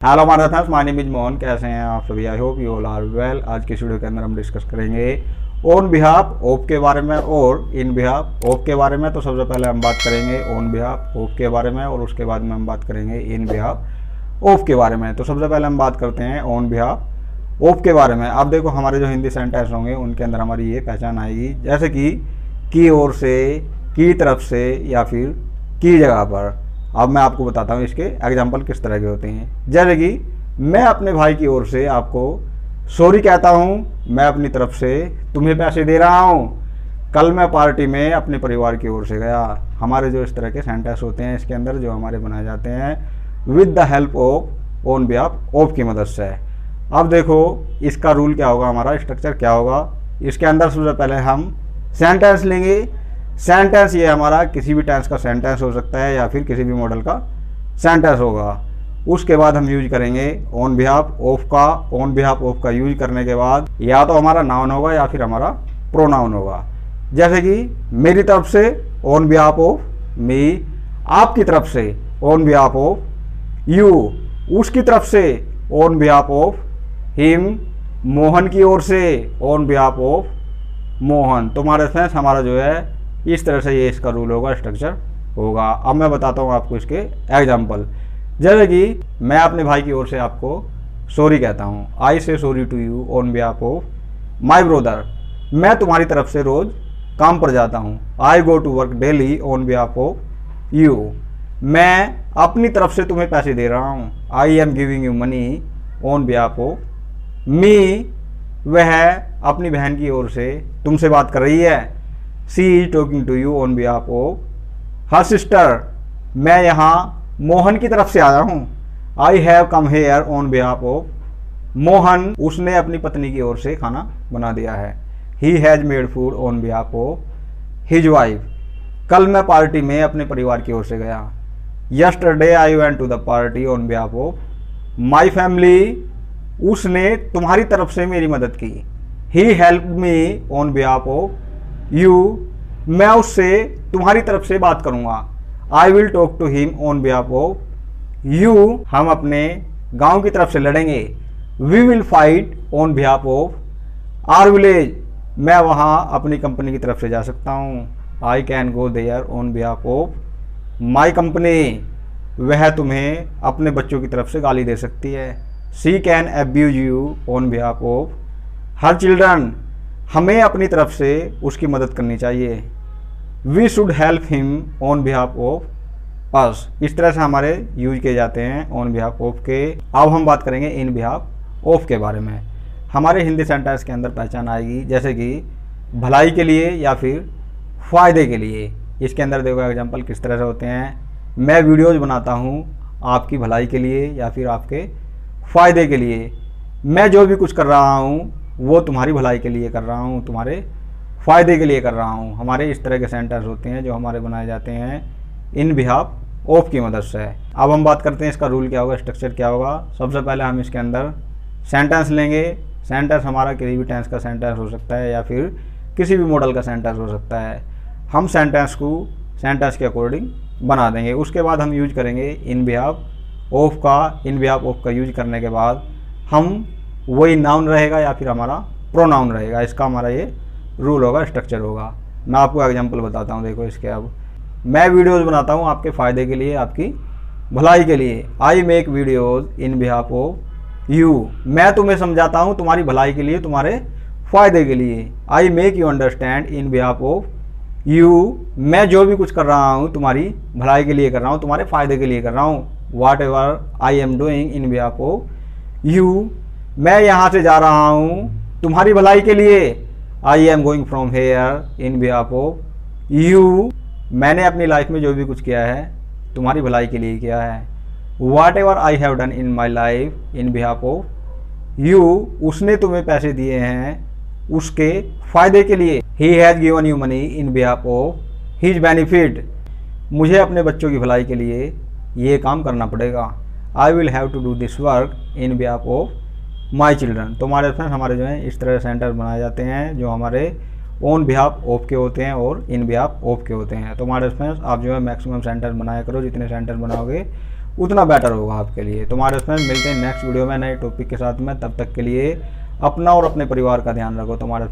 Hello हमारे friends, my name is Mohan. कैसे हैं आप सभी? I hope you all are well. आज की वीडियो के अंदर हम डिस्कस करेंगे ऑन बिहाफ ऑफ के बारे में और इन बिहाफ ऑफ के बारे में। तो सबसे पहले हम बात करेंगे ऑन बिहाफ ऑफ के बारे में और उसके बाद में हम बात करेंगे इन बिहाफ ऑफ के बारे में। तो सबसे पहले हम बात करते हैं ऑन बिहाफ ऑफ के बारे में। अब देखो, हमारे जो हिंदी सेंटेंस होंगे उनके अंदर हमारी ये पहचान आएगी, जैसे कि की ओर से, की तरफ से या फिर की जगह पर। अब मैं आपको बताता हूँ इसके एग्जाम्पल किस तरह के होते हैं। जैसे कि मैं अपने भाई की ओर से आपको सॉरी कहता हूँ, मैं अपनी तरफ से तुम्हें पैसे दे रहा हूँ। कल मैं पार्टी में अपने परिवार की ओर से गया। हमारे जो इस तरह के सेंटेंस होते हैं इसके अंदर जो हमारे बनाए जाते हैं with the help of on behalf of की मदद से। अब देखो इसका रूल क्या होगा, हमारा स्ट्रक्चर क्या होगा। इसके अंदर सबसे पहले हम सेंटेंस लेंगे। सेंटेंस ये हमारा किसी भी टेंस का सेंटेंस हो सकता है या फिर किसी भी मॉडल का सेंटेंस होगा। उसके बाद हम यूज करेंगे ऑन बिहाफ ऑफ का। ऑन बिहाफ ऑफ का यूज करने के बाद या तो हमारा नाउन होगा या फिर हमारा प्रोनाउन होगा। जैसे कि मेरी तरफ से ऑन बिहाफ ऑफ मी, आपकी तरफ से ऑन बिहाफ ऑफ यू, उसकी तरफ से on behalf of him, Mohan की ओर से ऑन बिहाफ ऑफ मोहन। तुम्हारे फ्रेंड्स हमारा जो है इस तरह से ये इसका रूल होगा, स्ट्रक्चर होगा। अब मैं बताता हूँ आपको इसके एग्जाम्पल। जैसे कि मैं अपने भाई की ओर से आपको सॉरी कहता हूँ, I say sorry to you on behalf of my brother. मैं तुम्हारी तरफ से रोज काम पर जाता हूँ, I go to work daily on behalf of you. मैं अपनी तरफ से तुम्हें पैसे दे रहा हूँ, I am giving you money on behalf of me. वह अपनी बहन की ओर से तुमसे बात कर रही है, she is talking to you on behalf of her sister. मैं यहाँ मोहन की तरफ से आया हूँ, I have come here on behalf of Mohan. उसने अपनी पत्नी की ओर से खाना बना दिया है, he has made food on behalf of his wife. कल मैं पार्टी में अपने परिवार की ओर से गया, yesterday I went to the party on behalf of my family. उसने तुम्हारी तरफ से मेरी मदद की, he help me on behalf of you. मैं उससे तुम्हारी तरफ से बात करूंगा, I will talk to him on behalf of you. हम अपने गांव की तरफ से लड़ेंगे, we will fight on behalf of our village. मैं वहां अपनी कंपनी की तरफ से जा सकता हूं, I can go there on behalf of my company. वह तुम्हें अपने बच्चों की तरफ से गाली दे सकती है, she can abuse you on behalf of her children. हमें अपनी तरफ से उसकी मदद करनी चाहिए, we should help him on behalf of us. इस तरह से हमारे यूज किए जाते हैं ऑन बिहाफ ऑफ के। अब हम बात करेंगे इन बिहाफ ऑफ के बारे में। हमारे हिंदी सेंटेंस के अंदर पहचान आएगी, जैसे कि भलाई के लिए या फिर फ़ायदे के लिए। इसके अंदर देखो एग्जाम्पल किस तरह से होते हैं। मैं वीडियोज़ बनाता हूँ आपकी भलाई के लिए या फिर आपके फ़ायदे के लिए। मैं जो भी कुछ कर रहा हूँ वो तुम्हारी भलाई के लिए कर रहा हूँ, तुम्हारे फ़ायदे के लिए कर रहा हूँ। हमारे इस तरह के सेंटेंस होते हैं जो हमारे बनाए जाते हैं इन बिहाफ ऑफ की मदद से। अब हम बात करते हैं इसका रूल क्या होगा, स्ट्रक्चर क्या होगा। सबसे पहले हम इसके अंदर सेंटेंस लेंगे। सेंटेंस हमारा किसी भी टेंस का सेंटेंस हो सकता है या फिर किसी भी मॉडल का सेंटेंस हो सकता है। हम सेंटेंस को सेंटेंस के अकॉर्डिंग बना देंगे। उसके बाद हम यूज करेंगे इन बिहाफ ऑफ का। इन बिहाफ ऑफ का यूज करने के बाद हम वही नाउन रहेगा या फिर हमारा प्रोनाउन रहेगा। इसका हमारा ये रूल होगा, स्ट्रक्चर होगा। मैं आपको एग्जांपल बताता हूँ। देखो इसके, अब मैं वीडियोस बनाता हूँ आपके फ़ायदे के लिए, आपकी भलाई के लिए, I make videos in behalf of you. मैं तुम्हें समझाता हूँ तुम्हारी भलाई के लिए, तुम्हारे फ़ायदे के लिए, I make you understand in behalf of you. मैं जो भी कुछ कर रहा हूँ तुम्हारी भलाई के लिए कर रहा हूँ, तुम्हारे फ़ायदे के लिए कर रहा हूँ। Whatever I am doing in behalf of you. मैं यहाँ से जा रहा हूँ तुम्हारी भलाई के लिए, I am going from here in behalf of you. मैंने अपनी लाइफ में जो भी कुछ किया है तुम्हारी भलाई के लिए किया है। Whatever I have done in my life in behalf of you. उसने तुम्हें पैसे दिए हैं उसके फ़ायदे के लिए, he has given you money in behalf of his benefit. मुझे अपने बच्चों की भलाई के लिए ये काम करना पड़ेगा, I will have to do this work in behalf of my children. तो हमारे फ्रेंड्स हमारे जो है इस तरह सेंटेंस बनाए जाते हैं जो हमारे ऑन बिहाफ ऑफ के होते हैं और इन बिहाफ ऑफ के होते हैं। तो हमारे फ्रेंड्स आप जो है मैक्सिमम सेंटेंस बनाया करो, जितने सेंटेंस बनाओगे उतना बेटर होगा आपके लिए। तुम्हारे उसमें मिलते हैं नेक्स्ट वीडियो में नए टॉपिक के साथ में। तब तक के लिए अपना और अपने परिवार का ध्यान रखो। तुम्हारे